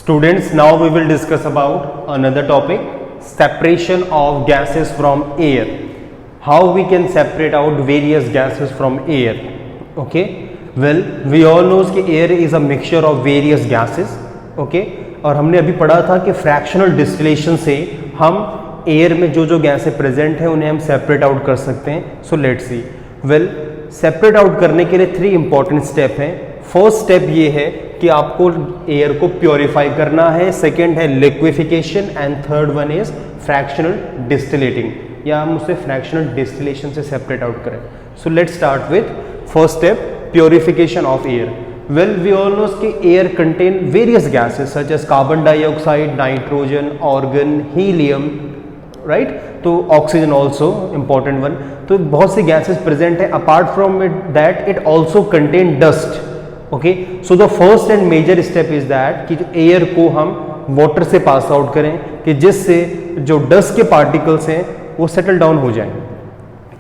Students, now we will discuss about another topic, separation of gases from air. How we can separate out various gases from air. Okay, well, we all knows कि air is a mixture of various gases. Okay, और हमने अभी पढ़ा था कि fractional distillation से हम air में जो जो गैसें प्रेजेंट हैं उन्हें हम सेपरेट आउट कर सकते हैं. So let's see. Well, separate out करने के लिए 3 इंपॉर्टेंट स्टेप हैं. फर्स्ट स्टेप ये है कि आपको एयर को प्योरीफाई करना है, सेकेंड है liquification and third one is fractional distillating, या हम उसे फ्रैक्शनल डिस्टिलेशन से सेपरेट आउट करें. So let's start with first step, purification of air. Well, we all know कि air contain various gases such as carbon dioxide, nitrogen, argon, helium, right? तो oxygen also important one. तो बहुत सी gases present है. Apart from it, that it also contain dust. Okay? So the first and major step is that कि जो air को हम water से pass out करें कि जिससे जो dust के particles हैं वो settle down हो जाएं.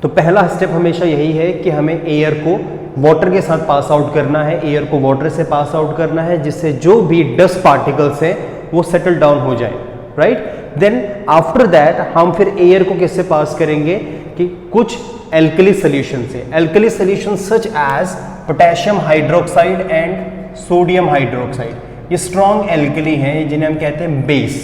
तो पहला स्टेप हमेशा यही है कि हमें एयर को वाटर के साथ पास आउट करना है, एयर को वाटर से पास आउट करना है जिससे जो भी डस्ट पार्टिकल्स हैं वो सेटल डाउन हो जाए. राइट, देन आफ्टर दैट हम फिर एयर को किससे पास करेंगे कि कुछ एल्कली सोल्यूशन से. Alkali solution such as potassium hydroxide and sodium hydroxide, ये स्ट्रॉन्ग एल्कली हैं जिन्हें हम कहते हैं बेस.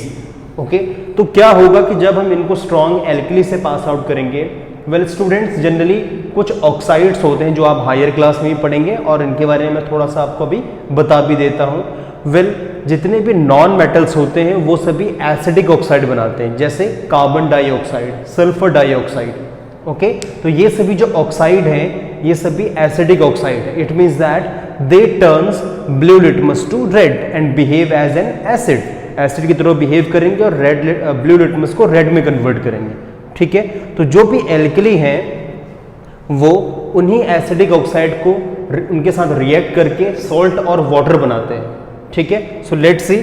ओके, तो क्या होगा कि जब हम इनको स्ट्रॉन्ग एल्कली से पास आउट करेंगे, वेल स्टूडेंट्स, जनरली कुछ ऑक्साइड्स होते हैं जो आप हायर क्लास में भी पढ़ेंगे और इनके बारे में मैं थोड़ा सा आपको अभी बता भी देता हूँ. वेल, जितने भी नॉन मेटल्स होते हैं वो सभी एसिडिक ऑक्साइड बनाते हैं, जैसे carbon dioxide, sulphur dioxide. Okay, तो ये सभी जो ऑक्साइड हैं ये सभी एसिडिक ऑक्साइड है. It means that they turns blue litmus to red and behave as an acid. Acid की तरह बिहेव करेंगे और रेड ब्लू लिटमस को रेड में कन्वर्ट करेंगे. ठीक है, तो जो भी एल्कली हैं वो उन्हीं एसिडिक ऑक्साइड को उनके साथ रिएक्ट करके सॉल्ट और वाटर बनाते हैं. ठीक है, सो लेट्स सी.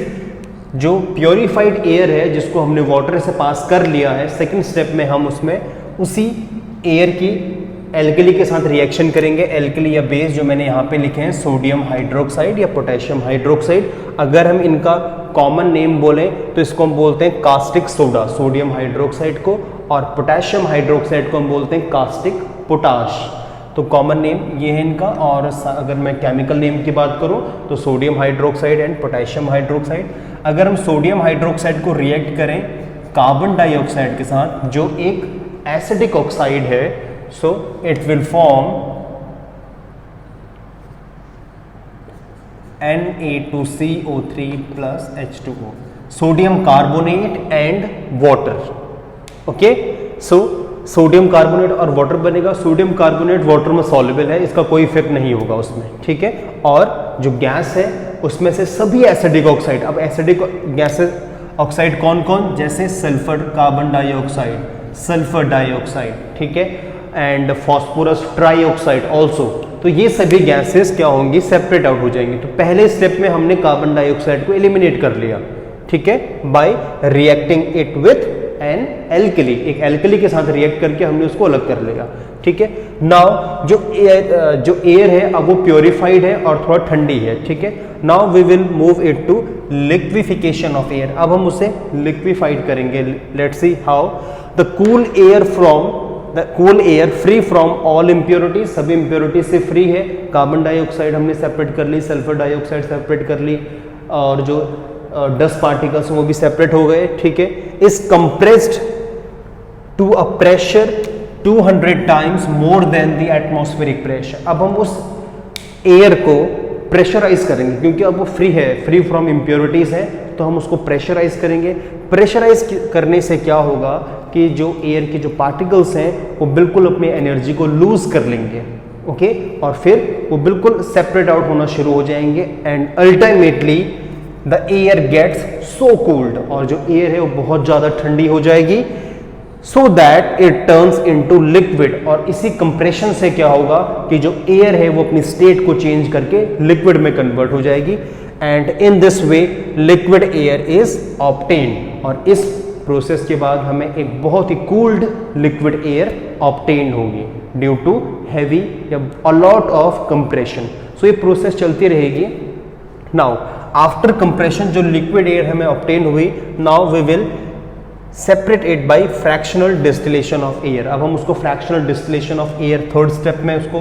जो प्योरीफाइड एयर है जिसको हमने वाटर से पास कर लिया है, सेकंड स्टेप में हम उसमें उसी एयर की एल्कली के साथ रिएक्शन करेंगे. एल्कली या बेस जो मैंने यहाँ पे लिखे हैं, सोडियम हाइड्रोक्साइड या पोटेशियम हाइड्रोक्साइड. अगर हम इनका कॉमन नेम बोलें तो इसको हम बोलते हैं कास्टिक सोडा, सोडियम हाइड्रोक्साइड को, और पोटेशियम हाइड्रोक्साइड को हम बोलते हैं कास्टिक पोटाश. तो कॉमन नेम ये है इनका. और अगर मैं केमिकल नेम की बात करूं तो sodium hydroxide and potassium hydroxide. अगर हम सोडियम हाइड्रोक्साइड को रिएक्ट करें कार्बन डाइऑक्साइड के साथ जो एक एसिडिक ऑक्साइड है, so it will form Na2CO3 plus H2O, sodium carbonate and water. Okay, so sodium carbonate और वाटर बनेगा. सोडियम कार्बोनेट वाटर में सॉल्युबल है, इसका कोई इफेक्ट नहीं होगा उसमें. ठीक है, और जो गैस है उसमें से सभी एसिडिक ऑक्साइड. अब एसिडिक गैसेस ऑक्साइड कौन कौन, जैसे sulphur carbon dioxide, sulphur dioxide, ठीक है, एंड फॉस्फोरस ट्राइऑक्साइड ऑल्सो. तो ये सभी गैसेस क्या होंगी, सेपरेट आउट हो जाएंगे. तो पहले स्टेप में हमने कार्बन डाइऑक्साइड को एलिमिनेट कर लिया. ठीक है, bye reacting it with an alkali. एक एल्कली के साथ रिएक्ट करके हमने उसको अलग कर लिया. ठीक है, नाउ जो एयर है अब वो प्योरीफाइड है और थोड़ा ठंडी है. ठीक है, now we will move it to liquefaction of air. अब हम उसे लिक्विफाइड करेंगे. Let's see how. The cool air free from all impurities, सभी इम्प्योरिटीज से फ्री है. कार्बन डाइऑक्साइड हमने सेपरेट कर ली, सल्फर डाइऑक्साइड सेपरेट कर ली, और जो डस्ट पार्टिकल्स वो भी सेपरेट हो गए. ठीक है, is compressed to a pressure 200 times more than the atmospheric pressure. अब हम उस एयर को प्रेशराइज करेंगे क्योंकि अब वो फ्री है, फ्री फ्रॉम इम्प्योरिटीज है, तो हम उसको प्रेशराइज करेंगे. प्रेशराइज करने से क्या होगा कि जो एयर के जो पार्टिकल्स हैं वो बिल्कुल अपनी एनर्जी को लूज कर लेंगे. ओके, और फिर वो बिल्कुल सेपरेट आउट होना शुरू हो जाएंगे and ultimately the air gets so cold, और जो एयर है वो बहुत ज़्यादा ठंडी हो जाएगी, so that it turns into liquid. और इसी कंप्रेशन से क्या होगा कि जो एयर है वो अपनी स्टेट को चेंज करके लिक्विड में कन्वर्ट हो जाएगी. And in this way liquid air is obtained. और इस प्रोसेस के बाद हमें एक बहुत ही कूल्ड लिक्विड एयर ऑब्टेन होगी ड्यू टू हैवी या a lot of compression. So ये प्रोसेस चलती रहेगी. नाउ आफ्टर कंप्रेशन जो लिक्विड एयर हमें ऑब्टेन हुई, now we will separate it by fractional distillation of air. अब हम उसको fractional distillation of air third step में उसको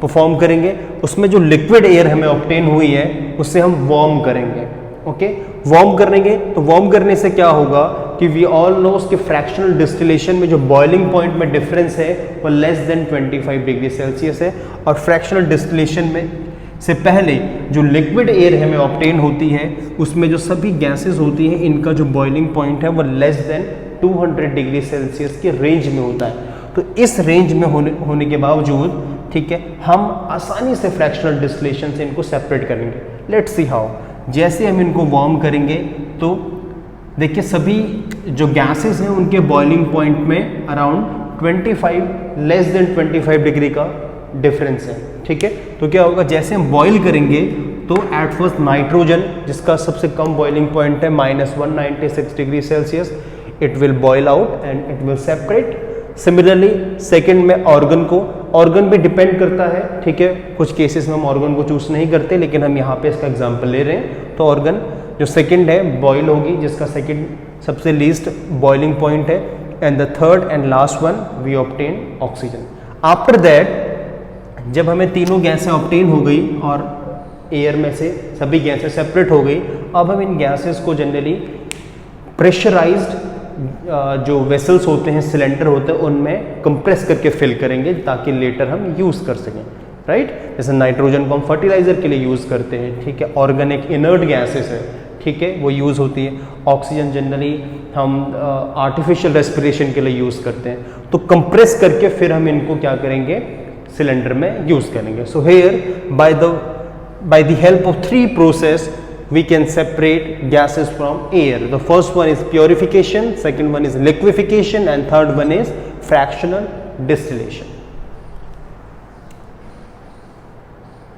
परफॉर्म करेंगे। उसमें जो लिक्विड एयर हमें ऑब्टेन हुई है उससे हम वार्म करेंगे। ओके, वार्म करेंगे तो वार्म करने से क्या होगा कि वी ऑल नो उसके फ्रैक्शनल डिस्टिलेशन में जो बॉइलिंग पॉइंट में डिफरेंस है वो लेस देन 25 डिग्री सेल्सियस है, और फ्रैक्शनल डिस्टिलेशन में से पहले जो लिक्विड एयर हमें ऑब्टेन होती है उसमें जो सभी गैसेस होती हैं इनका जो बॉइलिंग पॉइंट है वो लेस देन 200 डिग्री सेल्सियस के रेंज में होता है। तो इस रेंज में होने के बावजूद, ठीक है, हम आसानी से फ्रैक्शनल डिस्टिलेशन से इनको सेपरेट करेंगे। Let's see how. जैसे हम इनको वार्म करेंगे तो देखिए सभी जो गैसेस हैं उनके बॉइलिंग पॉइंट में अराउंड 25 लेस देन 25 डिग्री का डिफरेंस है। ठीक है, तो क्या होगा, जैसे हम बॉईल करेंगे तो एट फर्स्ट नाइट्रोजन जिसका सबसे कम बॉइलिंग पॉइंट है -196 degree Celsius, it will boil out and it will separate. Similarly second में ऑर्गन भी डिपेंड करता है। ठीक है, कुछ केसेस में हम ऑर्गन को चूज नहीं करते, लेकिन हम यहाँ पे इसका एग्जांपल ले रहे हैं। तो ऑर्गन जो सेकंड है बॉयल होगी, जिसका सेकंड सबसे लीस्ट बॉइलिंग पॉइंट है, and the third and last one we obtain oxygen. After that जब हमें तीनों गैसें ऑब्टेन हो गई और एयर में से सभी गैसें सेपरेट हो गई, अब हम इन गैसेस को जनरली प्रेशराइज्ड जो वेसल्स होते हैं, सिलेंडर होते हैं, उनमें कंप्रेस करके फिल करेंगे ताकि लेटर हम यूज़ कर सकें। राइट, जैसे नाइट्रोजन को हम फर्टिलाइजर के लिए यूज़ करते हैं। ठीक है, ऑर्गेनिक इनर्ट गैसेस है, ठीक है, वो यूज़ होती है। ऑक्सीजन जनरली हम आर्टिफिशियल रेस्पिरेशन के लिए यूज़ करते हैं। तो कंप्रेस करके फिर हम इनको क्या करेंगे, सिलेंडर में यूज़ करेंगे। So here by the help of 3 process we can separate gases from air. The first one is purification, second one is liquefaction, and third one is fractional distillation.